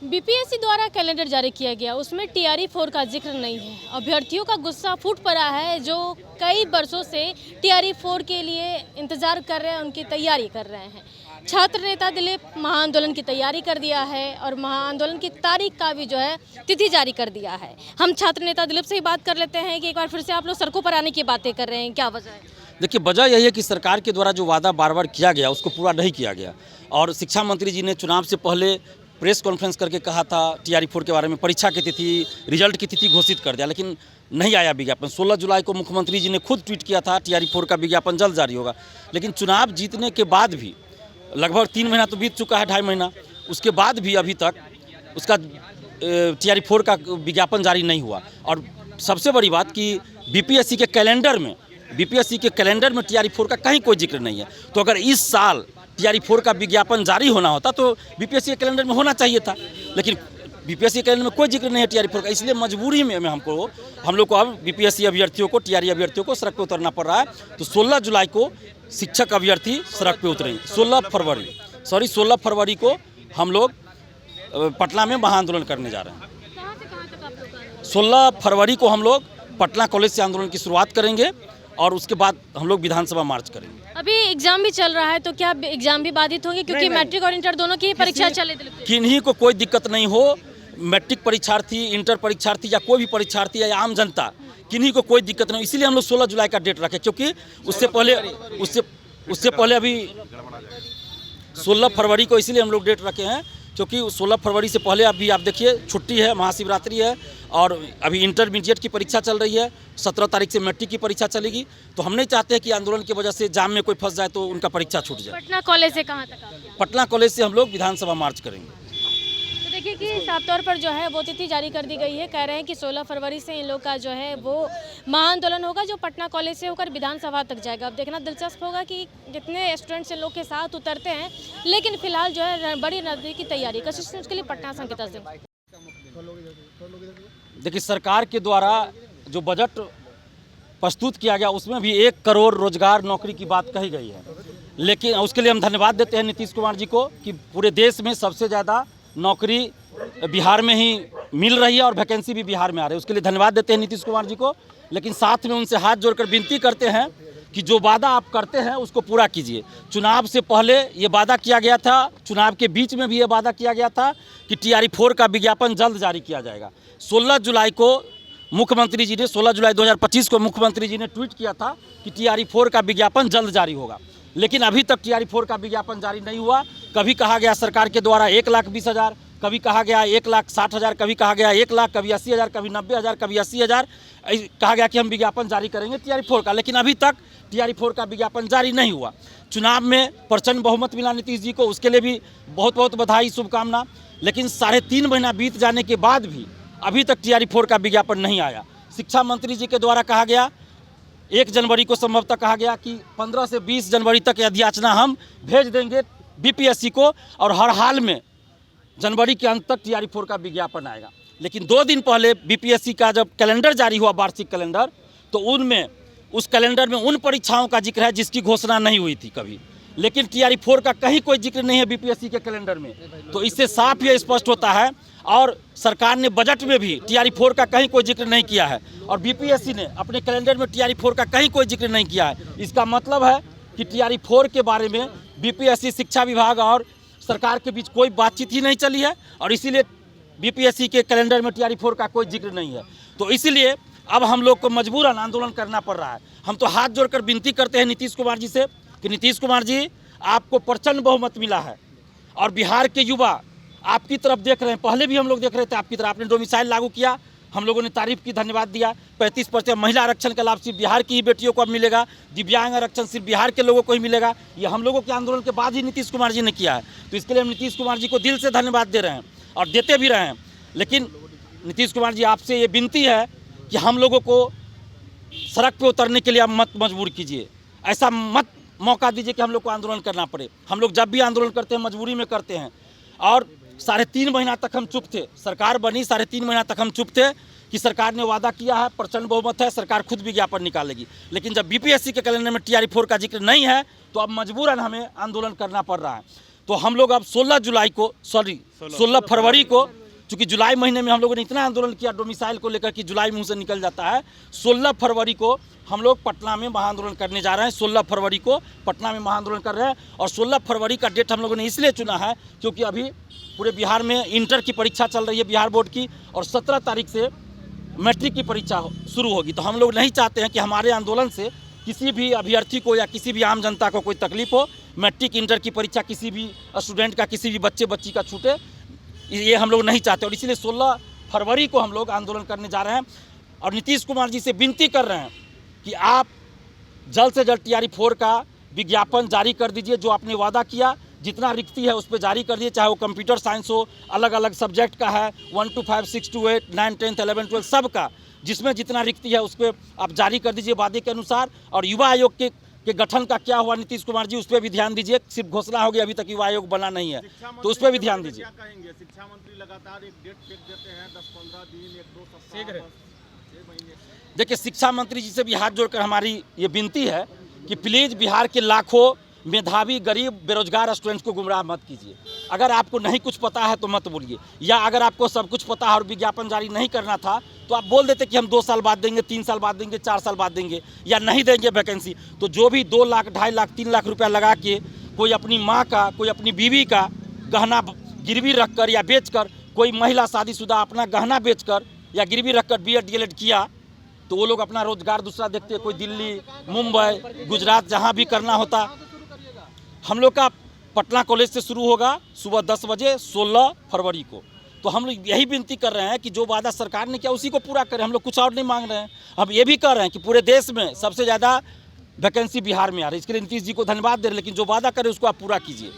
BPSC द्वारा calendar जारी किया गया, उसमें टीआरई 4 का जिक्र नहीं है। अभ्यर्थियों का गुस्सा फूट पड़ा है, जो कई वर्षों से टीआरई 4 के लिए इंतजार कर रहे हैं, उनकी तैयारी कर रहे हैं। छात्र नेता दिलीप महाआंदोलन की तैयारी कर दिया है और महाआंदोलन की तारीख का भी जो है तिथि जारी कर दिया है। हम छात्र नेता दिलीप से ही बात कर लेते हैं कि एक बार फिर से आप लोग सड़कों पर आने की बातें कर रहे हैं, क्या वजह है? देखिए, वजह यही है कि सरकार के द्वारा जो वादा बार बार किया गया उसको पूरा नहीं किया गया। और शिक्षा मंत्री जी ने चुनाव से पहले प्रेस कॉन्फ्रेंस करके कहा था टीआरई 4 के बारे में, परीक्षा की तिथि, रिजल्ट की तिथि घोषित कर दिया, लेकिन नहीं आया विज्ञापन। 16 जुलाई को मुख्यमंत्री जी ने खुद ट्वीट किया था टीआरई 4 का विज्ञापन जल्द जारी होगा, लेकिन चुनाव जीतने के बाद भी लगभग 3 महीना तो बीत चुका है, 2.5 महीना, उसके बाद भी अभी तक उसका टीआरई 4 का विज्ञापन जारी नहीं हुआ। और सबसे बड़ी बात कि बीपीएससी के कैलेंडर में टीआरई 4 का कहीं कोई जिक्र नहीं है। तो अगर इस साल टीआरई 4 का विज्ञापन जारी होना होता तो बीपीएससी के कैलेंडर में होना चाहिए था, लेकिन बीपीएससी के कैलेंडर में कोई जिक्र नहीं है टीआरई 4 का। इसलिए मजबूरी में हम लोग को अब बीपीएससी अभ्यर्थियों को, टीआरई अभ्यर्थियों को सड़क पर उतरना पड़ रहा है। तो 16 जुलाई को शिक्षक अभ्यर्थी सड़क पे उतरेंगे। 16 फरवरी को हम लोग पटना में महाआंदोलन करने जा रहे हैं। कहाँ से कहाँ तक आप लोग आ रहे हैं? 16 फरवरी को हम लोग पटना कॉलेज से आंदोलन की शुरुआत करेंगे और उसके बाद हम लोग विधानसभा मार्च करेंगे। अभी एग्जाम भी चल रहा है, तो क्या एग्जाम भी बाधित होंगे? क्योंकि मैट्रिक और इंटर दोनों की ही परीक्षा चले। किन्हीं को कोई दिक्कत नहीं हो, मैट्रिक परीक्षार्थी, इंटर परीक्षार्थी या कोई भी परीक्षार्थी या आम जनता, किन्हीं को कोई दिक्कत नहीं। इसीलिए हम लोग 16 जुलाई का डेट रखे, क्योंकि उससे पहले अभी 16 फरवरी को इसीलिए हम लोग डेट रखे हैं, क्योंकि 16 फरवरी से पहले अभी आप देखिए छुट्टी है, महाशिवरात्रि है और अभी इंटरमीडिएट की परीक्षा चल रही है। 17 तारीख से मैट्रिक की परीक्षा चलेगी। तो हम नहीं चाहते हैं कि आंदोलन की वजह से जाम में कोई फंस जाए तो उनका परीक्षा छूट जाए। पटना कॉलेज से कहाँ तक आप? पटना कॉलेज से हम लोग विधानसभा मार्च करेंगे। तो देखिए कि साफ तौर पर जो है वो तिथि जारी कर दी गई है। कह रहे हैं कि 16 फरवरी से इन लोग का जो है वो महाआंदोलन होगा, जो पटना कॉलेज से होकर विधानसभा तक जाएगा। अब देखना दिलचस्प होगा कि जितने स्टूडेंट्स इन लोग के साथ उतरते हैं, लेकिन फिलहाल जो है बड़ी नदी की तैयारी कर सकते हैं। उसके लिए पटना से अंकिता सिंह। देखिए, सरकार के द्वारा जो बजट प्रस्तुत किया गया उसमें भी 1 करोड़ रोजगार नौकरी की बात कही गई है, लेकिन उसके लिए हम धन्यवाद देते हैं नीतीश कुमार जी को कि पूरे देश में सबसे ज़्यादा नौकरी बिहार में ही मिल रही है और वैकेंसी भी बिहार में आ रही है। उसके लिए धन्यवाद देते हैं नीतीश कुमार जी को, लेकिन साथ में उनसे हाथ जोड़कर विनती करते हैं कि जो वादा आप करते हैं उसको पूरा कीजिए। चुनाव से पहले ये वादा किया गया था, चुनाव के बीच में भी ये वादा किया गया था कि टीआरई 4 का विज्ञापन जल्द जारी किया जाएगा। 16 जुलाई को मुख्यमंत्री जी ने 16 जुलाई 2025 को मुख्यमंत्री जी ने ट्वीट किया था कि टीआरई 4 का विज्ञापन जल्द जारी होगा, लेकिन अभी तक टीआरई 4 का विज्ञापन जारी नहीं हुआ। कभी कहा गया सरकार के द्वारा 1,20,000, कभी कहा गया 1,60,000, कभी कहा गया 1 लाख, कभी 80,000, कभी 90,000, कभी 80,000, कहा गया कि हम विज्ञापन जारी करेंगे टीआरई 4 का, लेकिन अभी तक टीआरई 4 का विज्ञापन जारी नहीं हुआ। चुनाव में प्रचंड बहुमत मिला नीतीश जी को, उसके लिए भी बहुत बहुत बधाई, शुभकामना। लेकिन 3.5 महीना बीत जाने के बाद भी अभी तक टीआरई 4 का विज्ञापन नहीं आया। शिक्षा मंत्री जी के द्वारा कहा गया 1 जनवरी को संभवतः कहा गया कि 15 से 20 जनवरी तक याचना हम भेज देंगे बीपीएससी को और हर हाल में जनवरी के अंत तक टीआरई 4 का विज्ञापन आएगा। लेकिन 2 दिन पहले बीपीएससी का जब कैलेंडर जारी हुआ, वार्षिक कैलेंडर, तो उस कैलेंडर में उन परीक्षाओं का जिक्र है जिसकी घोषणा नहीं हुई थी कभी, लेकिन टीआरई 4 का कहीं कोई जिक्र नहीं है बीपीएससी के कैलेंडर में। तो इससे साफ ये स्पष्ट होता है, और सरकार ने बजट में भी टीआरई 4 का कहीं कोई जिक्र नहीं किया है और बीपीएससी ने अपने कैलेंडर में टीआरई 4 का कहीं कोई जिक्र नहीं किया है। इसका मतलब है कि टीआरई 4 के बारे में बीपीएससी, शिक्षा विभाग और सरकार के बीच कोई बातचीत ही नहीं चली है, और इसीलिए बीपीएससी के कैलेंडर में टीआरई 4 का कोई जिक्र नहीं है। तो इसलिए अब हम लोग को मजबूरन आंदोलन करना पड़ रहा है। हम तो हाथ जोड़कर विनती करते हैं नीतीश कुमार जी से कि नीतीश कुमार जी, आपको प्रचंड बहुमत मिला है और बिहार के युवा आपकी तरफ देख रहे हैं। पहले भी हम लोग देख रहे थे आपकी तरफ, आपने डोमिसाइल लागू किया, हम लोगों ने तारीफ की, धन्यवाद दिया। 35% महिला आरक्षण का लाभ सिर्फ बिहार की ही बेटियों को अब मिलेगा, दिव्यांग आरक्षण सिर्फ बिहार के लोगों को ही मिलेगा। ये हम लोगों के आंदोलन के बाद ही नीतीश कुमार जी ने किया है। तो इसके लिए हम नीतीश कुमार जी को दिल से धन्यवाद दे रहे हैं और देते भी रहे हैं। लेकिन नीतीश कुमार जी, आपसे ये विनती है कि हम लोगों को सड़क पे उतरने के लिए आप मत मजबूर कीजिए, ऐसा मत मौका दीजिए कि हम लोग को आंदोलन करना पड़े। हम लोग जब भी आंदोलन करते हैं मजबूरी में करते हैं, और 3.5 महीना तक हम चुप थे। सरकार बनी, 3.5 महीना तक हम चुप थे कि सरकार ने वादा किया है, प्रचंड बहुमत है, सरकार खुद विज्ञापन निकालेगी। लेकिन जब बीपीएससी के कैलेंडर में टीआरई 4 का जिक्र नहीं है तो अब मजबूरन हमें आंदोलन करना पड़ रहा है। तो हम लोग अब 16 फरवरी को, चूँकि जुलाई महीने में हम लोगों ने इतना आंदोलन किया डोमिसाइल को लेकर कि जुलाई मुंह से निकल जाता है, 16 फरवरी को हम लोग पटना में महाआंदोलन करने जा रहे हैं। 16 फरवरी को पटना में महाआंदोलन कर रहे हैं और 16 फरवरी का डेट हम लोगों ने इसलिए चुना है क्योंकि अभी पूरे बिहार में इंटर की परीक्षा चल रही है बिहार बोर्ड की, और 17 तारीख से मैट्रिक की परीक्षा शुरू होगी। तो हम लोग नहीं चाहते हैं कि हमारे आंदोलन से किसी भी अभ्यर्थी को या किसी भी आम जनता को कोई तकलीफ हो। मैट्रिक इंटर की परीक्षा किसी भी स्टूडेंट का, किसी भी बच्चे बच्ची का छूटे, ये हम लोग नहीं चाहते और इसलिए 16 फरवरी को हम लोग आंदोलन करने जा रहे हैं। और नीतीश कुमार जी से विनती कर रहे हैं कि आप जल्द से जल्द TRE 4 का विज्ञापन जारी कर दीजिए। जो आपने वादा किया, जितना रिक्ति है उस पर जारी कर दीजिए, चाहे वो कंप्यूटर साइंस हो, अलग अलग सब्जेक्ट का है, 1 to 5, 6 to 8, 9, 10, 11, 12 सब का, जिसमें जितना रिक्ति है उस पर आप जारी कर दीजिए वादे के अनुसार। और युवा आयोग के गठन का क्या हुआ नीतीश कुमार जी, उस पर भी ध्यान दीजिए। सिर्फ घोषणा होगी, अभी तक युवा आयोग बना नहीं है, तो उस पर भी ध्यान दीजिए। क्या कहेंगे? शिक्षा मंत्री लगातार एक डेट फिक्स देते हैं, 10-15 दिन, 1-2 सप्ताह, 6 महीने। देखिए, शिक्षा मंत्री जी से भी हाथ जोड़कर हमारी ये विनती है कि प्लीज़ बिहार के लाखों मेधावी गरीब बेरोजगार स्टूडेंट्स को गुमराह मत कीजिए। अगर आपको नहीं कुछ पता है तो मत बोलिए, या अगर आपको सब कुछ पता है और विज्ञापन जारी नहीं करना था तो आप बोल देते कि हम 2 साल बाद देंगे, 3 साल बाद देंगे, 4 साल बाद देंगे, या नहीं देंगे वैकेंसी। तो जो भी 2 लाख, 2.5 लाख, 3 लाख रुपया लगा के कोई अपनी माँ का, कोई अपनी बीवी का गहना गिरवी रख कर या बेच कर, कोई महिला शादीशुदा अपना गहना बेच कर या गिरवी रख कर BEd DLEd किया, तो वो लोग अपना रोजगार दूसरा देखते हैं। कोई दिल्ली, मुंबई, गुजरात, जहाँ भी करना होता। हम लोग का पटना कॉलेज से शुरू होगा सुबह 10 बजे 16 फरवरी को। तो हम लोग यही विनती कर रहे हैं कि जो वादा सरकार ने किया उसी को पूरा करें। हम लोग कुछ और नहीं मांग रहे हैं। हम ये भी कह रहे हैं कि पूरे देश में सबसे ज़्यादा वैकेंसी बिहार में आ रही है। इसके लिए नीतीश जी को धन्यवाद दे रहे हैं, लेकिन जो वादा करें उसको आप पूरा कीजिए।